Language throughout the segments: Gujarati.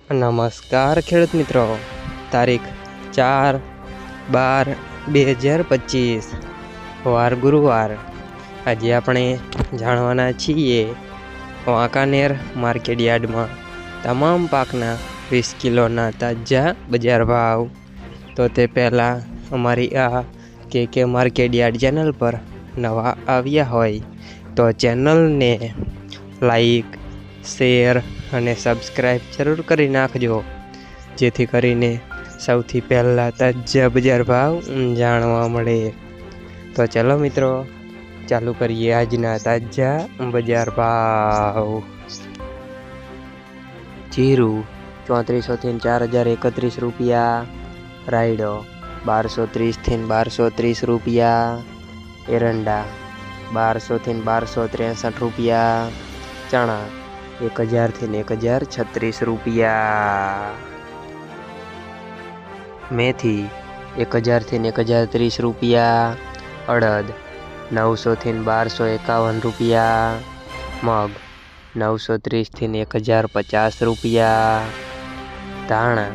નમસ્કાર ખેડૂત મિત્રો, તારીખ 4/12/2025 વાર ગુરુવાર। આજે આપણે જાણવાના છીએ વાંકાનેર માર્કેટ યાર્ડમાં તમામ પાકના 20 કિલોના તાજા બજાર ભાવ। તો તે પહેલાં અમારી આ કે માર્કેટ યાર્ડ ચેનલ પર નવા આવ્યા હોય તો ચેનલને લાઈક, શેર અને સબસ્ક્રાઈબ જરૂર કરી નાખજો, જેથી કરીને સૌથી પહેલાં તાજા બજાર ભાવ જાણવા મળે। તો ચલો મિત્રો, ચાલુ કરીએ આજના તાજા બજાર ભાવ। જીરું 3400 થી 4031 રૂપિયા, રાયડો 1230 થી 1230 રૂપિયા, એરંડા 1200 થી 1263 રૂપિયા, ચણા 1000 થી 1036 રૂપિયા, મેથી 1000 થી 1030 રૂપિયા, અડદ 900 થી 1251 રૂપિયા, મગ 930 થી 1050 રૂપિયા, ધાણા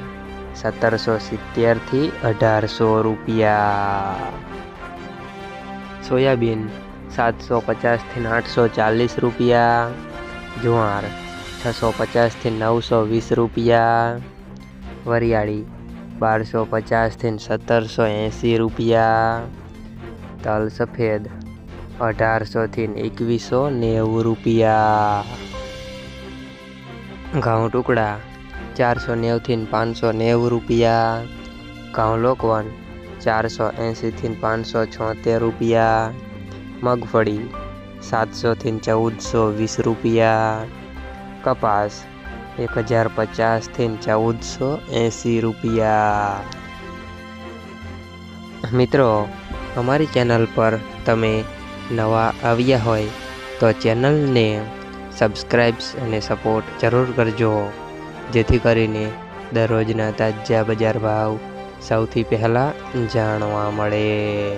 1770 થી 1800 રૂપિયા, સોયાબીન 750 થી 840 રૂપિયા, જુવાર 650 થી 920 રૂપિયા, વરિયાળી 1250 થી 1780 રૂપિયા, તલ સફેદ 1800 થી 2190 રૂપિયા, ઘઉં ટુકડા 490 થી 590 રૂપિયા, ઘઉં લોકવન 480 થી 576 રૂપિયા, મગફળી 700 થી 1420 રૂપિયા, કપાસ 1050 થી 1480 રૂપિયા। મિત્રો, અમારી ચેનલ પર તમે નવા આવ્યા હોય તો ચેનલને સબસ્ક્રાઈબ અને સપોર્ટ જરૂર કરજો, જેથી કરીને દરરોજના તાજા બજાર ભાવ સૌથી પહેલાં જાણવા મળે।